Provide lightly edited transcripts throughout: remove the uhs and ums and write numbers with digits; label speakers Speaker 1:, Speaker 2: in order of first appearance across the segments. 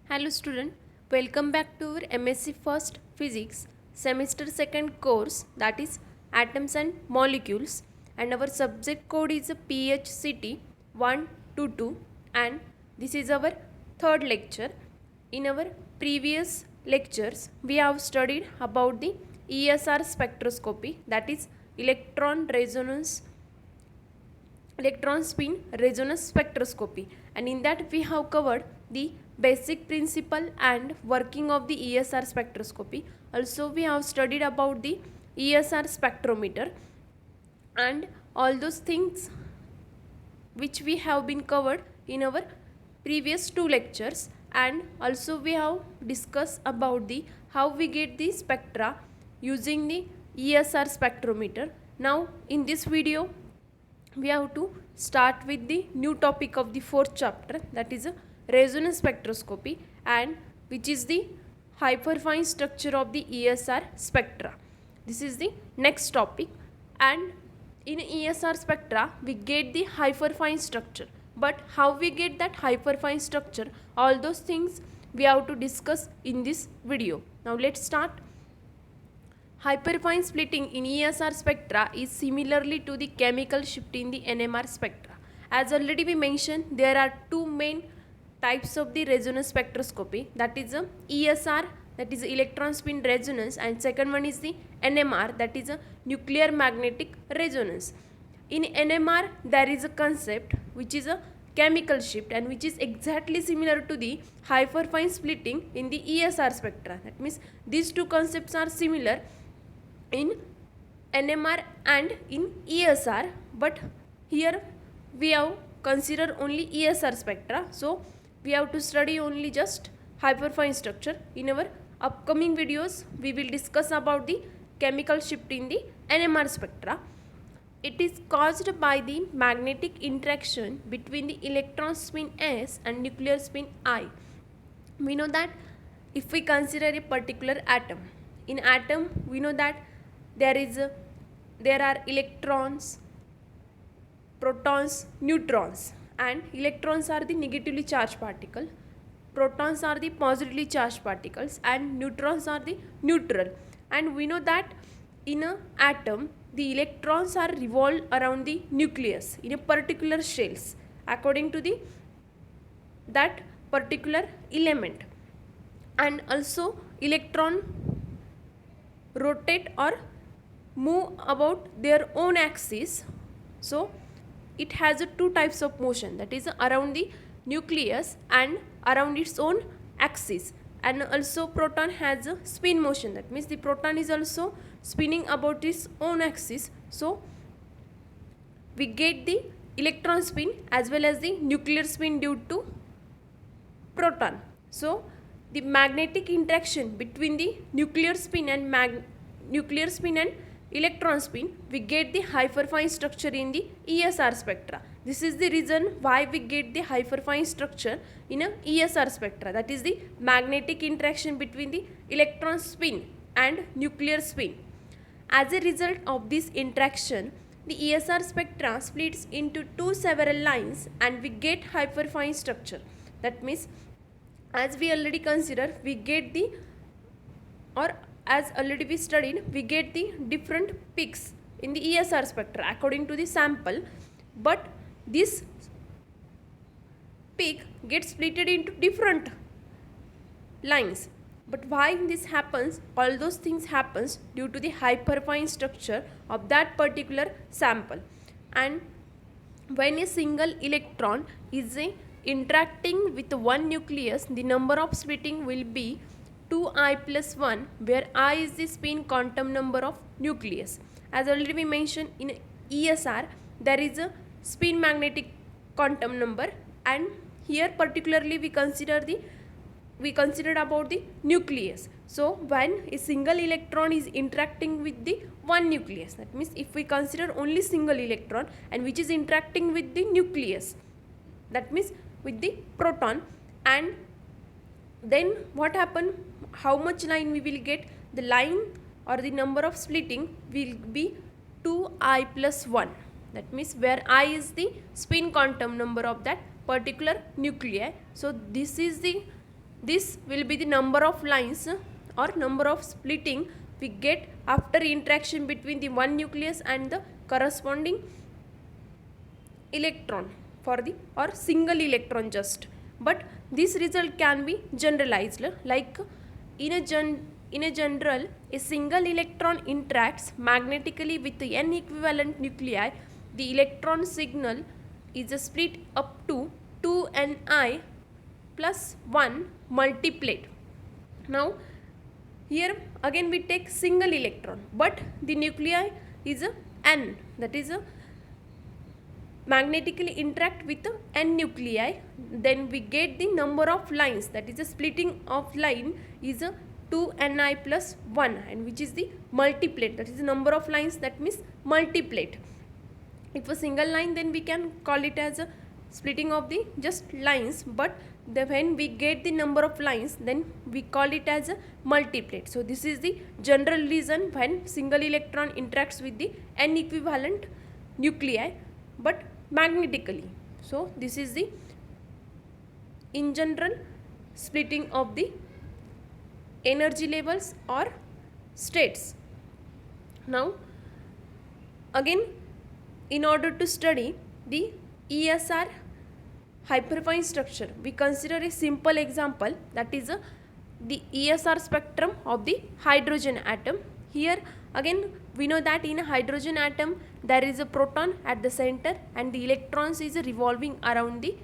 Speaker 1: Hello student, welcome back to our MSc First Physics semester 2nd course, that is Atoms and Molecules, and our subject code is PHCT 122 and this is our third lecture. In our previous lectures we have studied about the ESR spectroscopy, that is electron spin resonance spectroscopy, and in that we have covered the basic principle and working of the ESR spectroscopy. Also we have studied about the ESR spectrometer and all those things which we have been covered in our previous two lectures, and also we have discussed about the how we get the spectra using the ESR spectrometer. Now in this video we have to start with the new topic of the fourth chapter, that is a resonance spectroscopy, and which is the hyperfine structure of the ESR spectra. This is the next topic, and in ESR spectra we get the hyperfine structure, but how we get that hyperfine structure, all those things we have to discuss in this video. Now let's start. Hyperfine splitting in ESR spectra is similarly to the chemical shift in the NMR spectra. As already we mentioned, there are two main types of the resonance spectroscopy, that is a ESR, that is electron spin resonance, and second one is the NMR, that is a nuclear magnetic resonance. In NMR there is a concept which is a chemical shift and which is exactly similar to the hyperfine splitting in the ESR spectra. That means these two concepts are similar in NMR and in ESR, but here we have considered only ESR spectra, so we have to study only just hyperfine structure. In our upcoming videos we will discuss about the chemical shift in the NMR spectra. It is caused by the magnetic interaction between the electron spin S and nuclear spin I. We know that if we consider a particular atom, in atom we know that there are electrons, protons, neutrons, and electrons are the negatively charged particle, protons are the positively charged particles, and neutrons are the neutral. And we know that in an atom the electrons are revolved around the nucleus in a particular shells according to the that particular element, and also electron rotate or move about their own axis. So it has two types of motion, that is around the nucleus and around its own axis. And also proton has a spin motion, that means the proton is also spinning about its own axis. So we get the electron spin as well as the nuclear spin due to proton. So the magnetic interaction between the nuclear spin and electron spin, we get the hyperfine structure in the ESR spectra. This is the reason why we get the hyperfine structure in a ESR spectra, that is the magnetic interaction between the electron spin and nuclear spin. As a result of this interaction, the ESR spectra splits into two several lines and we get hyperfine structure. That means as we already consider, we get the, or as already we studied, we get the different peaks in the ESR spectra according to the sample, but this peak gets splitted into different lines. But why this happens? All those things happens due to the hyperfine structure of that particular sample. And when a single electron is interacting with one nucleus, the number of splitting will be 2i plus 1, where I is the spin quantum number of nucleus. As already we mentioned, in ESR there is a spin magnetic quantum number, and here particularly we considered about the nucleus. So when a single electron is interacting with the one nucleus, that means if we consider only single electron and which is interacting with the nucleus, that means with the proton, and then what happen, how much line we will get, the line or the number of splitting will be 2i plus 1. That means where I is the spin quantum number of that particular nuclei. So this is the this will be the number of lines or number of splitting we get after interaction between the one nucleus and the corresponding electron for the or single electron just. But this result can be generalized, like in a general, a single electron interacts magnetically with n equivalent nuclei. The electron signal is split up to 2ni plus 1 multiplet. Now here again we take single electron, but the nuclei is a n, that is a magnetically interact with n nuclei. Then we get the number of lines, that is the splitting of line is a 2ni plus 1, and which is the multiplet, that is the number of lines, that means multiplet. If a single line, then we can call it as a splitting of the just lines, but when we get the number of lines, then we call it as a multiplet. So this is the general reason when single electron interacts with the n equivalent nuclei but magnetically. So this is the in general splitting of the energy levels or states. Now again, in order to study the ESR hyperfine structure, we consider a simple example, that is the ESR spectrum of the hydrogen atom. Here again we know that in a hydrogen atom there is a proton at the center and the electrons is revolving around the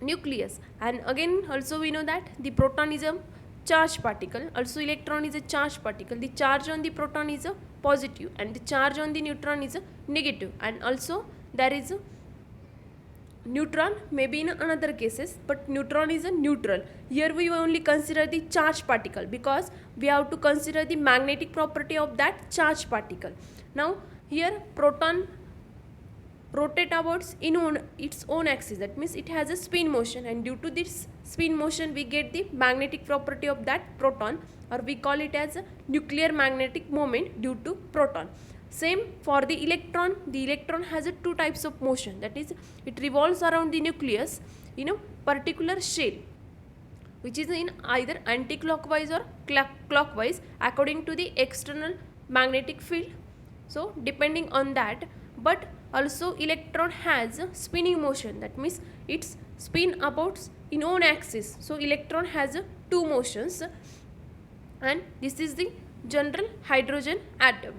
Speaker 1: nucleus, and again also we know that the proton is a charged particle, also electron is a charged particle. The charge on the proton is a positive and the charge on the neutron is a negative, and also there is a neutron maybe in another cases, but neutron is a neutral. Here we only consider the charged particle because we have to consider the magnetic property of that charged particle. Now here proton rotate about in its own axis, that means it has a spin motion, and due to this spin motion we get the magnetic property of that proton, or we call it as a nuclear magnetic moment due to proton. Same for the electron. The electron has two types of motion, that is it revolves around the nucleus in a particular shell, which is in either anti-clockwise or clockwise according to the external magnetic field, so depending on that. But also electron has a spinning motion, that means it's spin about in own axis, so electron has two motions, and this is the general hydrogen atom.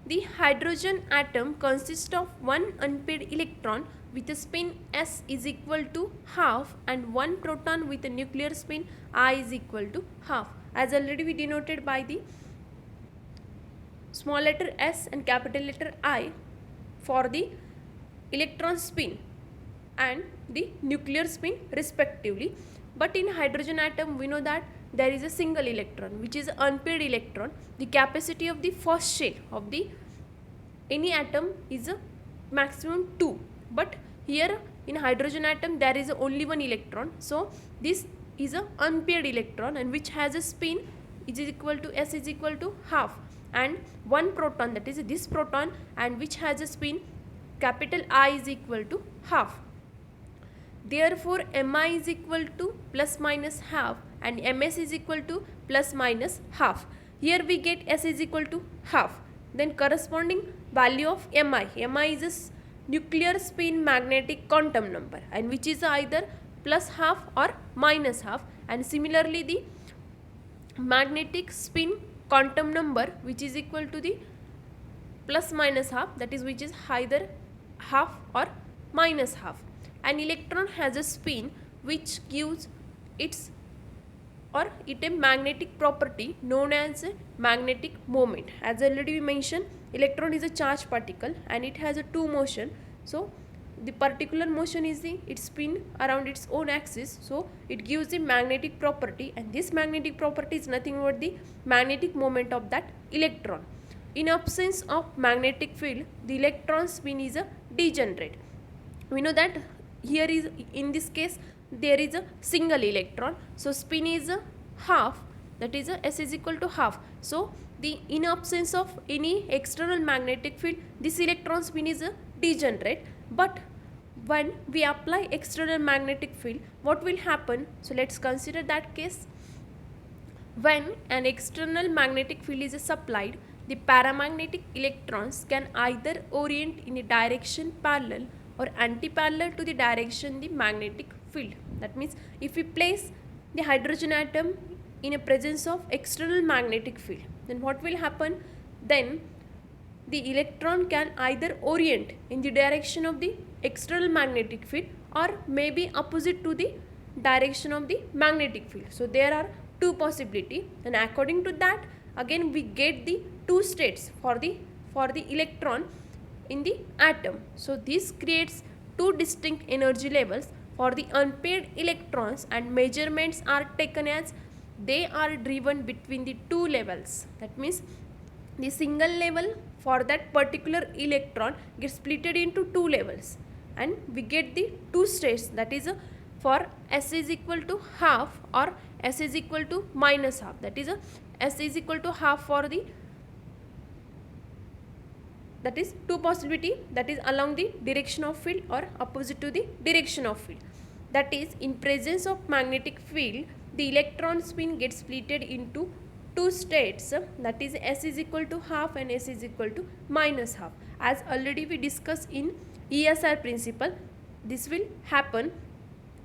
Speaker 1: The hydrogen atom consists of one unpaired electron with a spin s is equal to half and one proton with a nuclear spin I is equal to half, as already we denoted by the small letter s and capital letter I for the electron spin and the nuclear spin respectively. But in hydrogen atom we know that there is a single electron which is unpaired electron. The capacity of the first shell of the any atom is a maximum 2, but here in hydrogen atom there is only one electron, so this is a unpaired electron and which has a spin is equal to s is equal to half, and one proton, that is this proton, and which has a spin capital I is equal to half. Therefore mi is equal to plus minus half and ms is equal to plus minus half. Here we get s is equal to half. Then corresponding value of mi is a nuclear spin magnetic quantum number, and which is either plus half or minus half, and similarly the magnetic spin quantum number which is equal to the plus minus half, that is which is either half or minus half. An electron has a spin which gives its or it a magnetic property known as a magnetic moment. As already we mentioned, electron is a charged particle and it has a two motion, so the particular motion is the its spin around its own axis, so it gives the magnetic property, and this magnetic property is nothing but the magnetic moment of that electron. In absence of magnetic field, the electron spin is a degenerate. We know that here is in this case there is a single electron, so spin is a half, that is a s is equal to half. So the in absence of any external magnetic field, this electron spin is a degenerate, but when we apply external magnetic field, what will happen? So let's consider that case. When an external magnetic field is supplied, the paramagnetic electrons can either orient in a direction parallel or anti-parallel to the direction the magnetic field. That means if we place the hydrogen atom in a presence of external magnetic field, then what will happen? Then the electron can either orient in the direction of the external magnetic field or maybe opposite to the direction of the magnetic field. So there are two possibility, and according to that again we get the two states for the electron in the atom. So this creates two distinct energy levels for the unpaired electrons, and measurements are taken as they are driven between the two levels. That means the single level for that particular electron gets splitted into two levels, and we get the two states, that is for S is equal to half or S is equal to minus half. That is S is equal to half for the, that is two possibility, that is along the direction of field or opposite to the direction of field. That is, in presence of magnetic field, the electron spin gets splitted into two states, that is S is equal to half and S is equal to minus half. As already we discussed in ESR principle, this will happen,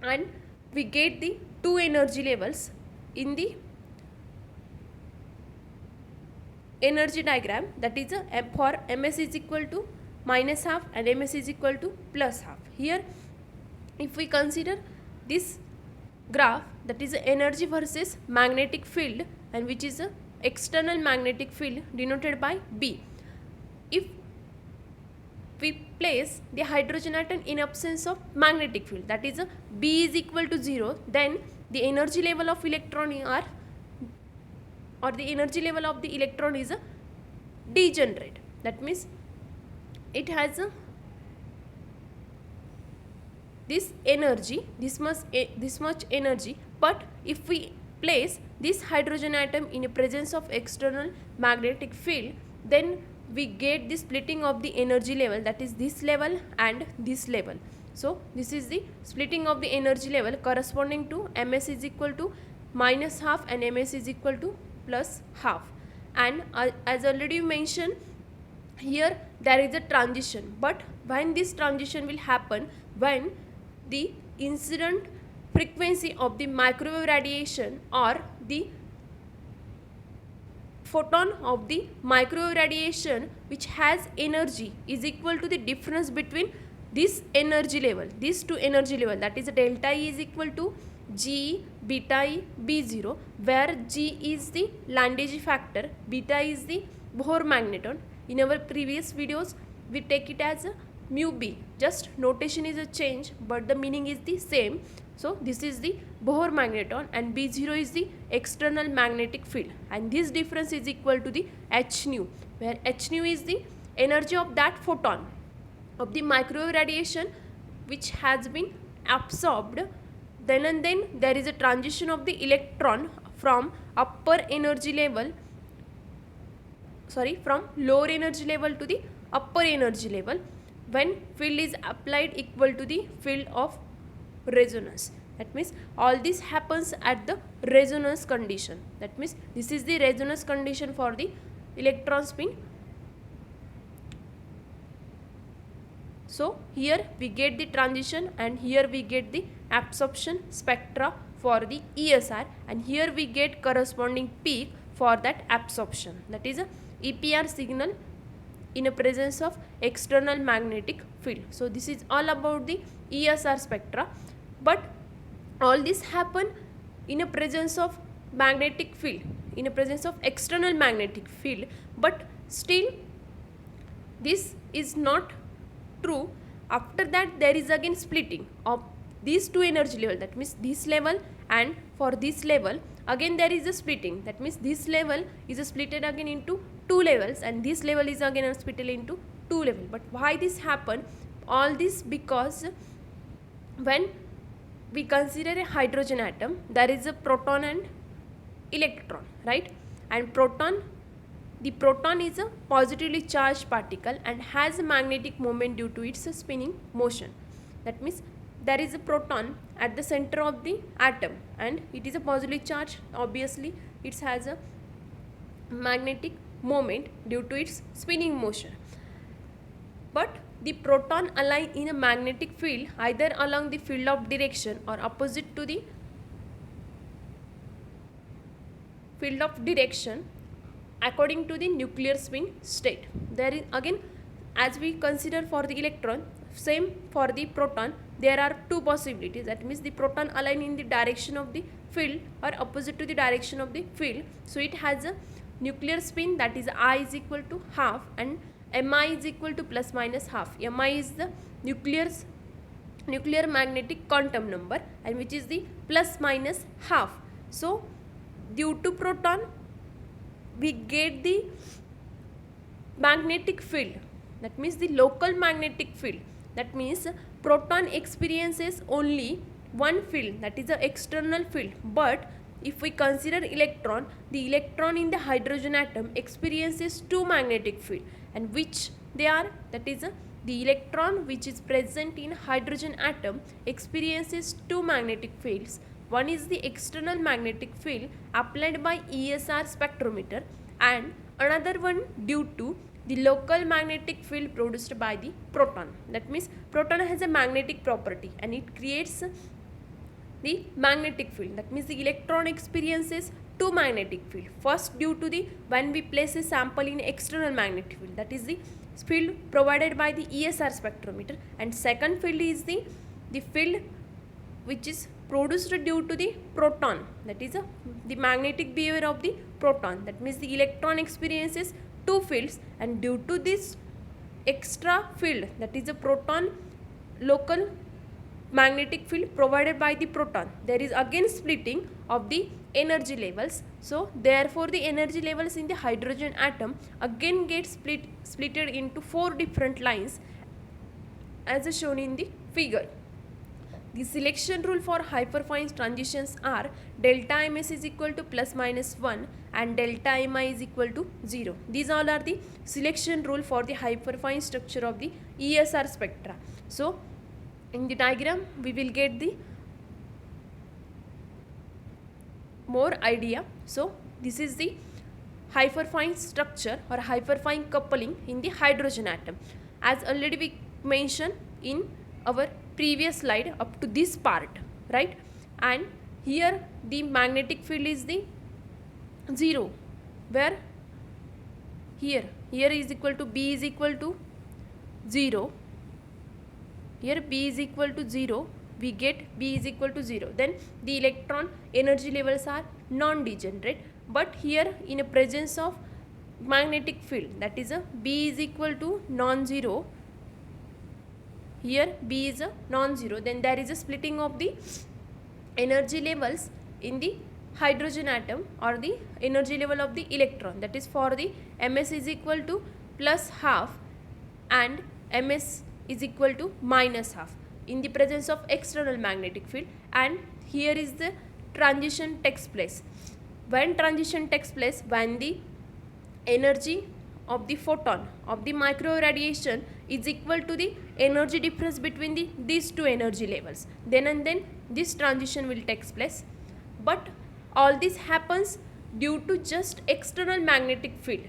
Speaker 1: and we get the two energy levels in the energy diagram, that is for Ms is equal to minus half and Ms is equal to plus half. Here if we consider this graph, that is energy versus magnetic field, and which is a external magnetic field denoted by B. If we place the hydrogen atom in absence of magnetic field, that is B is equal to 0, then the energy level of electron are, or the energy level of the electron is degenerate. That means it has this energy, this much energy, but if we place this hydrogen atom in a presence of external magnetic field, then we get the splitting of the energy level, that is this level and this level. So this is the splitting of the energy level corresponding to Ms is equal to minus half and Ms is equal to plus half. And as already mentioned, here there is a transition, but when this transition will happen, when the incident frequency of the microwave radiation or the photon of the microwave radiation which has energy is equal to the difference between this energy level, these two energy level, that is delta E is equal to G beta E B0, where G is the Landage factor, beta is the Bohr magneton. In our previous videos we take it as a mu B, just notation is a change but the meaning is the same. So this is the Bohr magneton and B0 is the external magnetic field, and this difference is equal to the h nu, where h nu is the energy of that photon of the microwave radiation which has been absorbed. Then and then there is a transition of the electron from upper energy level, from lower energy level to the upper energy level when field is applied equal to the field of resonance. That means all this happens at the resonance condition. That means this is the resonance condition for the electron spin. So here we get the transition and here we get the absorption spectra for the ESR, and here we get corresponding peak for that absorption, that is a EPR signal in a presence of external magnetic field. So this is all about the ESR spectra, but all this happen in a presence of magnetic field, in a presence of external magnetic field, but still this is not true. After that there is again splitting of these two energy level, that means this level and for this level again there is a splitting, that means this level is splitted again into two levels and this level is again split into two levels. But why this happen? All this because when we consider a hydrogen atom, there is a proton and electron, right? And the proton is a positively charged particle and has a magnetic moment due to its spinning motion. that means there is a proton at the center of the atom and it is a positively charged. Obviously it has a magnetic moment due to its spinning motion, but the proton align in a magnetic field either along the field of direction or opposite to the field of direction according to the nuclear spin state. There is again, as we consider for the electron, same for the proton, there are two possibilities. That means the proton align in the direction of the field or opposite to the direction of the field. So it has a nuclear spin, that is I is equal to half and Mi is equal to plus minus half. Mi is the nuclear magnetic quantum number and which is the plus minus half. So due to proton we get the magnetic field, that means the local magnetic field. That means proton experiences only one field, that is the external field, but if we consider electron, the electron in the hydrogen atom experiences two magnetic field, and which they are, that is the electron which is present in hydrogen atom experiences two magnetic fields. One is the external magnetic field applied by ESR spectrometer and another one due to the local magnetic field produced by the proton. That means proton has a magnetic property and it creates the magnetic field. That means the electron experiences two magnetic field. First due to the when we place a sample in external magnetic field, that is the field provided by the ESR spectrometer, and second field is the field which is produced due to the proton, that is the magnetic behavior of the proton. That means the electron experiences two fields, and due to this extra field, that is a proton local magnetic field provided by the proton, there is again splitting of the energy levels. So therefore the energy levels in the hydrogen atom again get splitted into four different lines as shown in the figure. The selection rule for hyperfine transitions are delta Ms is equal to plus minus 1 and delta Mi is equal to 0. These all are the selection rule for the hyperfine structure of the ESR spectra. So in the diagram we will get the more idea. So this is the hyperfine structure or hyperfine coupling in the hydrogen atom, as already we mentioned in our previous slide up to this part, right? And here the magnetic field is the 0, where here is equal to B is equal to 0, here B is equal to 0, we get B is equal to 0. Then the electron energy levels are non-degenerate, but here in a presence of magnetic field, that is a B is equal to non-zero, here B is a non-zero, then there is a splitting of the energy levels in the hydrogen atom or the energy level of the electron. That is for the Ms is equal to plus half and Ms is equal to minus half in the presence of external magnetic field, and here is the transition takes place. When transition takes place, when the energy of the photon of the micro radiation is equal to the energy difference between these two energy levels, then and then this transition will take place. But all this happens due to just external magnetic field,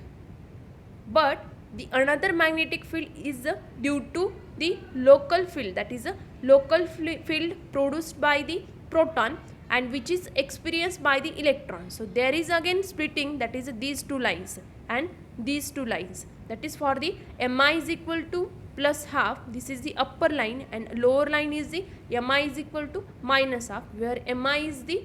Speaker 1: but the another magnetic field is due to the local field, that is a local field produced by the proton and which is experienced by the electron. So there is again splitting, that is these two lines and these two lines, that is for the Mi is equal to plus half, this is the upper line, and lower line is the Mi is equal to minus half, where Mi is the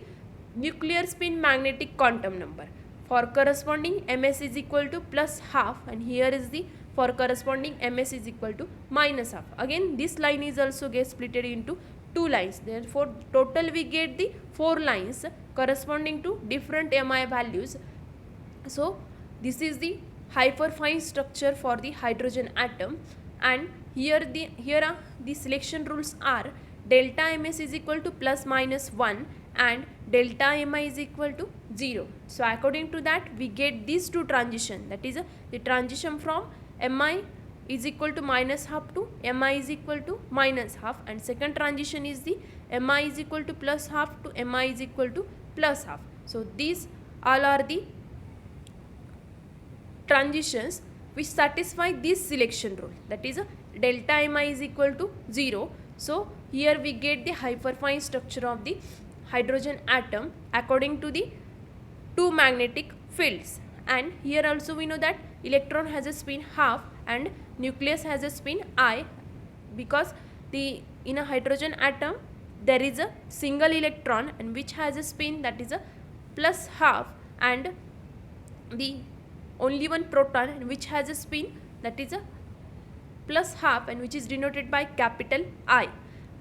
Speaker 1: nuclear spin magnetic quantum number. For corresponding Ms is equal to plus half, and here is the for corresponding Ms is equal to minus half. Again this line is also get splitted into two lines, therefore total we get the four lines corresponding to different Mi values. So this is the hyperfine structure for the hydrogen atom, and here the selection rules are delta Ms is equal to plus minus 1 and delta Mi is equal to 0. So according to that we get these two transition, that is the transition from Mi is equal to minus half to mi is equal to minus half, and second transition is the mi is equal to plus half to mi is equal to plus half. So these all are the transitions which satisfy this selection rule, that is delta mi is equal to 0. So here we get the hyperfine structure of the hydrogen atom according to the two magnetic fields, and here also we know that electron has a spin half and nucleus has a spin I, because in a hydrogen atom there is a single electron and which has a spin that is a plus half, and the only one proton which has a spin that is a plus half and which is denoted by capital I.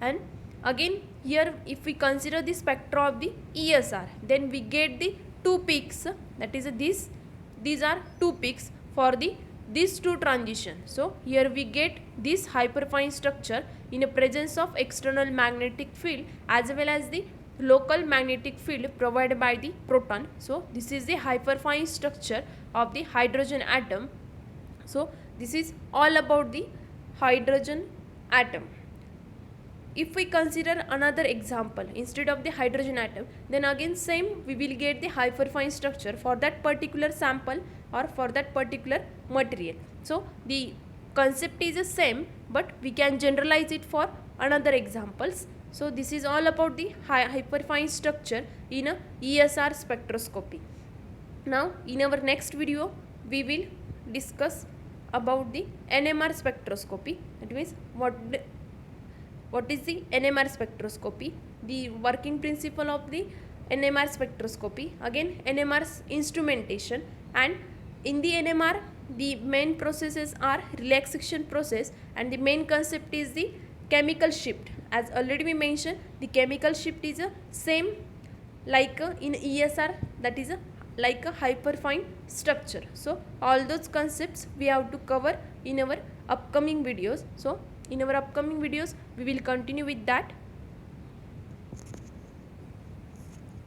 Speaker 1: And again here if we consider the spectra of the ESR, then we get the two peaks, that is these are two peaks for these two transitions. So here we get this hyperfine structure in a presence of external magnetic field as well as the local magnetic field provided by the proton. So this is the hyperfine structure of the hydrogen atom. So this is all about the hydrogen atom. If we consider another example instead of the hydrogen atom, then again same we will get the hyperfine structure for that particular sample or for that particular material. So the concept is the same, but we can generalize it for another examples. So this is all about the hyperfine structure in a ESR spectroscopy. Now in our next video we will discuss about the NMR spectroscopy, that means what is the NMR spectroscopy, the working principle of the NMR spectroscopy, again NMR's instrumentation, and in the NMR the main processes are relaxation process and the main concept is the chemical shift. As already we mentioned, the chemical shift is a same like in ESR, that is a like a hyperfine structure. So all those concepts we have to cover in our upcoming videos. So in our upcoming videos we will continue with that.